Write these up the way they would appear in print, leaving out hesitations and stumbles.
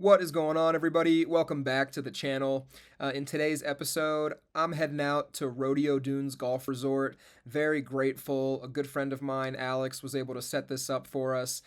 What is going on, everybody? Welcome back to the channel. In today's episode, I'm heading out to Rodeo Dunes Golf Resort. Very grateful. A good friend of mine, Alex, was able to set this up for us.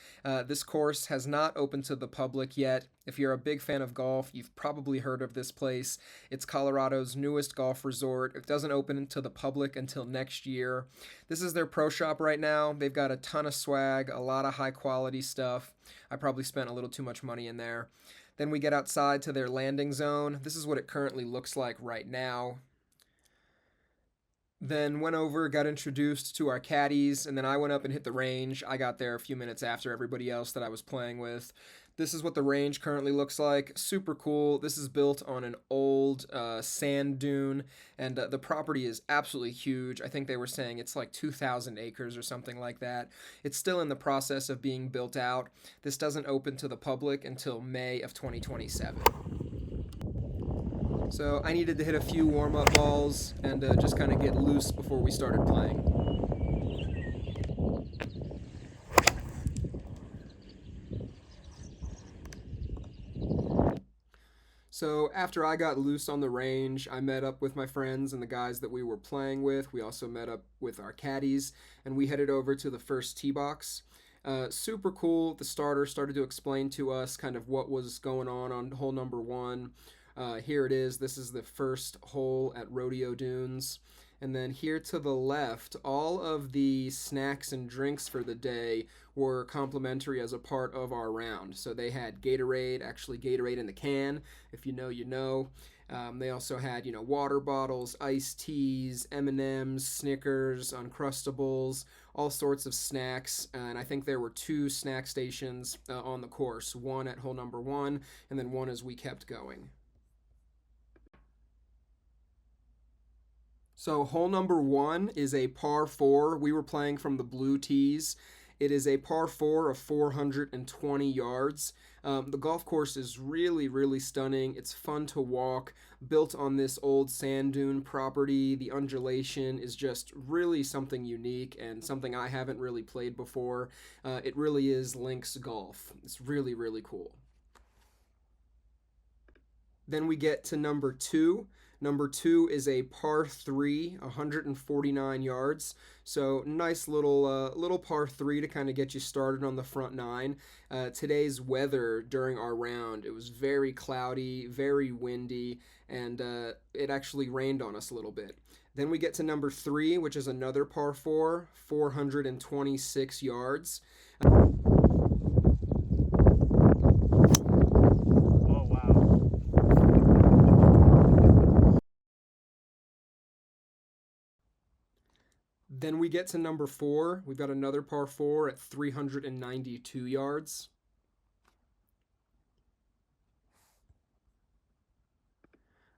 This course has not opened to the public yet. If you're a big fan of golf, you've probably heard of this place. It's Colorado's newest golf resort. It doesn't open to the public until next year. This is their pro shop right now. They've got a ton of swag, a lot of high quality stuff. I probably spent a little too much money in there. Then we get outside to their landing zone. This is what it currently looks like right now. Then went over, got introduced to our caddies, and then I went up and hit the range. I got there a few minutes after everybody else that I was playing with. This is what the range currently looks like. Super cool. This is built on an old sand dune, and the property is absolutely huge. I think they were saying it's like 2,000 acres or something like that. It's still in the process of being built out. This doesn't open to the public until May of 2027. So I needed to hit a few warm-up balls and just kind of get loose before we started playing. So after I got loose on the range, I met up with my friends and the guys that we were playing with. We also met up with our caddies, and we headed over to the first tee box. Super cool. The starter started to explain to us kind of what was going on hole number one. Here it is. This is the first hole at Rodeo Dunes. And then here to the left, all of the snacks and drinks for the day were complimentary as a part of our round. So they had Gatorade, actually Gatorade in the can. If you know, you know. They also had, water bottles, iced teas, M&Ms, Snickers, Uncrustables, all sorts of snacks. And I think there were two snack stations on the course, one at hole number one, and then one as we kept going. So hole number one is a par 4. We were playing from the blue tees. It is a par 4 of 420 yards. The golf course is really, really stunning. It's fun to walk, built on this old sand dune property. The undulation is just really something unique and something I haven't really played before. It really is links golf. It's really, really cool. Then we get to number two. Number two is a par 3, 149 yards. So nice little par 3 to kind of get you started on the front nine. Today's weather during our round, it was very cloudy, very windy, and it actually rained on us a little bit. Then we get to number 3, which is another par 4, 426 yards. Then we get to number 4. We've got another par 4 at 392 yards.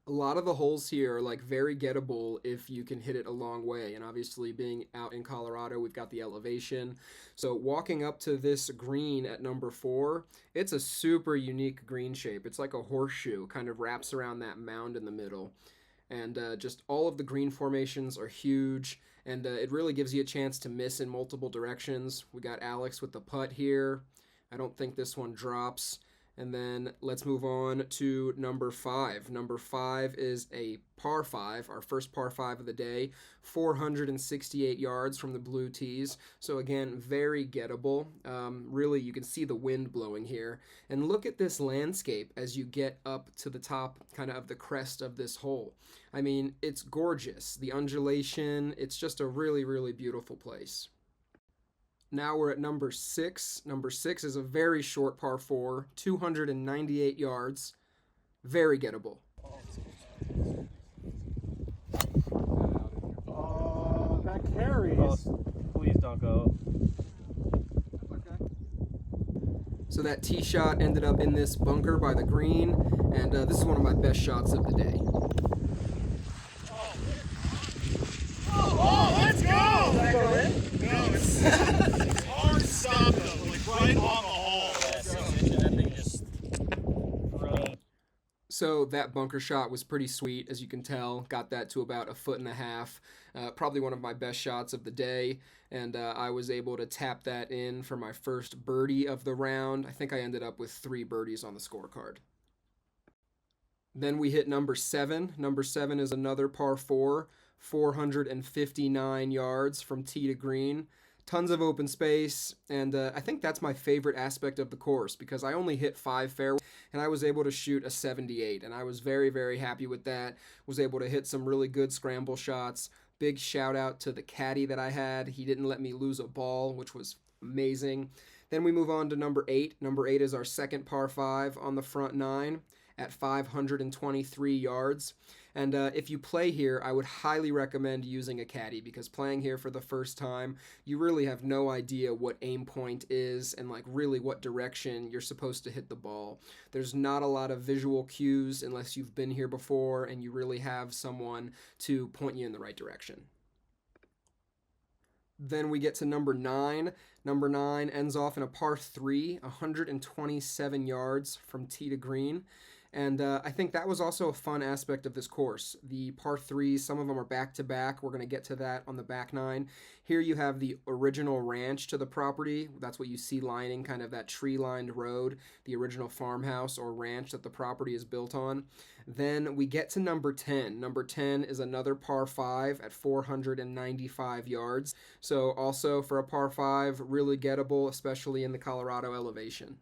A lot of the holes here are like very gettable if you can hit it a long way. And obviously being out in Colorado, we've got the elevation. So walking up to this green at number 4, it's a super unique green shape. It's like a horseshoe, kind of wraps around that mound in the middle. And just all of the green formations are huge, and it really gives you a chance to miss in multiple directions. We got Alex with the putt here. I don't think this one drops. And then let's move on to number 5. Number 5 is a par 5, our first par 5 of the day, 468 yards from the blue tees. So again, very gettable. Really, you can see the wind blowing here. And look at this landscape as you get up to the top kind of the crest of this hole. I mean, it's gorgeous. The undulation, it's just a really, really beautiful place. Now we're at number 6. Number 6 is a very short par 4, 298 yards. Very gettable. Oh, that carries. Oh, please don't go. Okay. So that tee shot ended up in this bunker by the green, and this is one of my best shots of the day. Oh, let's go! Did I go in? No, it's hard stop though, like right on the hole. Yeah, 6 inch, that thing just So that bunker shot was pretty sweet, as you can tell. Got that to about 1.5 feet. Probably one of my best shots of the day. And I was able to tap that in for my first birdie of the round. I think I ended up with 3 birdies on the scorecard. Then we hit number 7. Number 7 is another par 4, 459 yards from tee to green. Tons of open space, and I think that's my favorite aspect of the course because I only hit 5 fairways and I was able to shoot a 78, and I was very, very happy with that. Was able to hit some really good scramble shots. Big shout out to the caddy that I had. He didn't let me lose a ball, which was amazing. Then we move on to number 8. Number 8 is our second par 5 on the front 9 at 523 yards. And if you play here, I would highly recommend using a caddy because playing here for the first time, you really have no idea what aim point is and like really what direction you're supposed to hit the ball. There's not a lot of visual cues unless you've been here before and you really have someone to point you in the right direction. Then we get to number 9. Number 9 ends off in a par 3, 127 yards from tee to green. And I think that was also a fun aspect of this course. The par 3s, some of them are back to back. We're going to get to that on the back 9. Here you have the original ranch to the property. That's what you see lining kind of that tree-lined road, the original farmhouse or ranch that the property is built on. Then we get to number 10. Number 10 is another par 5 at 495 yards. So also for a par 5, really gettable, especially in the Colorado elevation.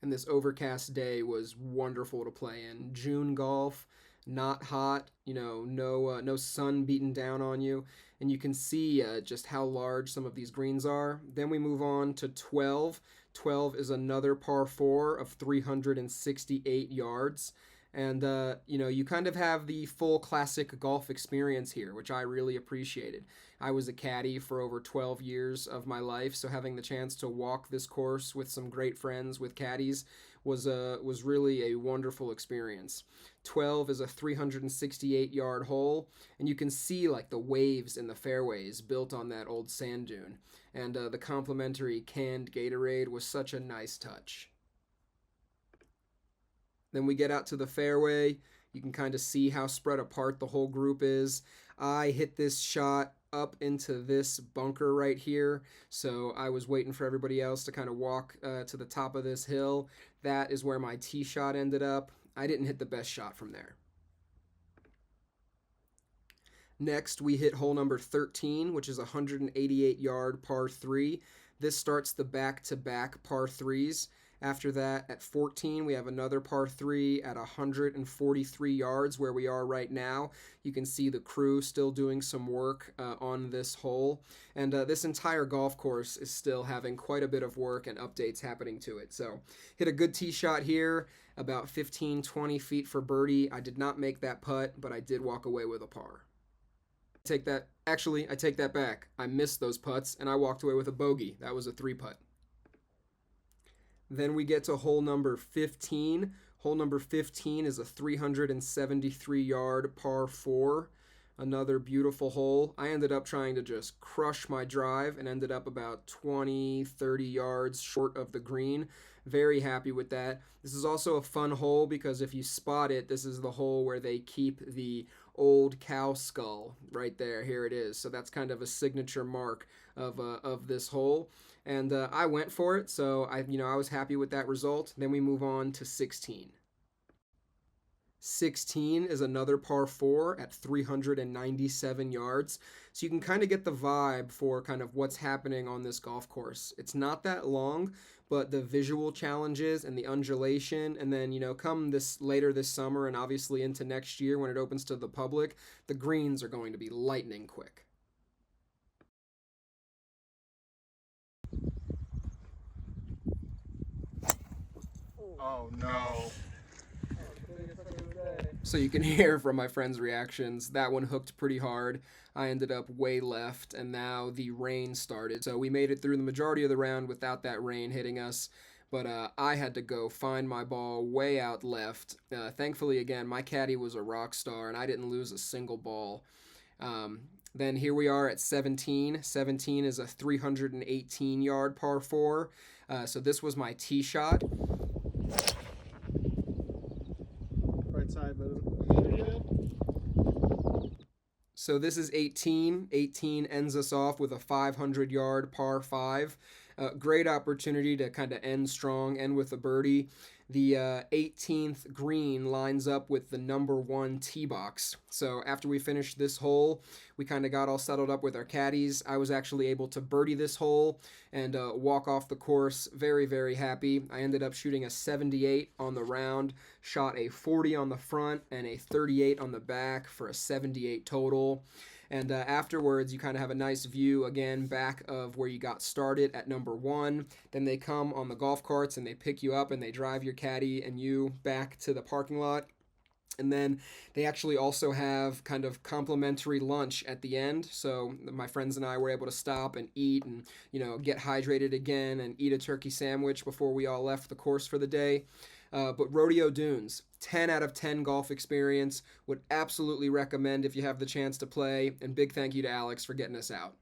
And this overcast day was wonderful to play in. June golf, not hot, no sun beating down on you, and you can see just how large some of these greens are. Then we move on to 12. 12 is another par 4 of 368 yards. And, you kind of have the full classic golf experience here, which I really appreciated. I was a caddy for over 12 years of my life, so having the chance to walk this course with some great friends with caddies was really a wonderful experience. 12 is a 368-yard hole, and you can see like the waves in the fairways built on that old sand dune. And the complimentary canned Gatorade was such a nice touch. Then we get out to the fairway. You can kind of see how spread apart the whole group is. I hit this shot up into this bunker right here, so I was waiting for everybody else to kind of walk to the top of this hill. That is where my tee shot ended up. I didn't hit the best shot from there. Next, we hit hole number 13, which is a 188-yard par 3. This starts the back-to-back par 3s. After that, at 14, we have another par 3 at 143 yards where we are right now. You can see the crew still doing some work on this hole. And this entire golf course is still having quite a bit of work and updates happening to it. So hit a good tee shot here, about 15, 20 feet for birdie. I did not make that putt, but I did walk away with a par. I take that back. I missed those putts, and I walked away with a bogey. That was a 3-putt. Then we get to hole number 15. Hole number 15 is a 373-yard par 4. Another beautiful hole. I ended up trying to just crush my drive and ended up about 20, 30 yards short of the green. Very happy with that. This is also a fun hole because if you spot it, this is the hole where they keep the old cow skull right there. Here it is. So that's kind of a signature mark of this hole. And I went for it, so I was happy with that result. Then we move on to 16. 16 is another par 4 at 397 yards. So you can kind of get the vibe for kind of what's happening on this golf course. It's not that long, but the visual challenges and the undulation, and then, come later this summer and obviously into next year when it opens to the public, the greens are going to be lightning quick. Oh no. So you can hear from my friends' reactions, that one hooked pretty hard. I ended up way left, and now the rain started. So we made it through the majority of the round without that rain hitting us. But I had to go find my ball way out left. Thankfully, again, my caddy was a rock star, and I didn't lose a single ball. Then here we are at 17. 17 is a 318 yard par 4. So this was my tee shot. Right side, move. So this is 18. 18 ends us off with a 500 yard par 5. Great opportunity to kind of end strong, end with a birdie. The 18th green lines up with the number 1 tee box. So after we finished this hole, we kind of got all settled up with our caddies. I was actually able to birdie this hole and walk off the course very, very happy. I ended up shooting a 78 on the round, shot a 40 on the front, and a 38 on the back for a 78 total. And afterwards, you kind of have a nice view again back of where you got started at number 1. Then they come on the golf carts and they pick you up and they drive your caddy and you back to the parking lot. And then they actually also have kind of complimentary lunch at the end. So my friends and I were able to stop and eat and, get hydrated again and eat a turkey sandwich before we all left the course for the day. But Rodeo Dunes, 10 out of 10 golf experience. Would absolutely recommend if you have the chance to play. And big thank you to Alex for getting us out.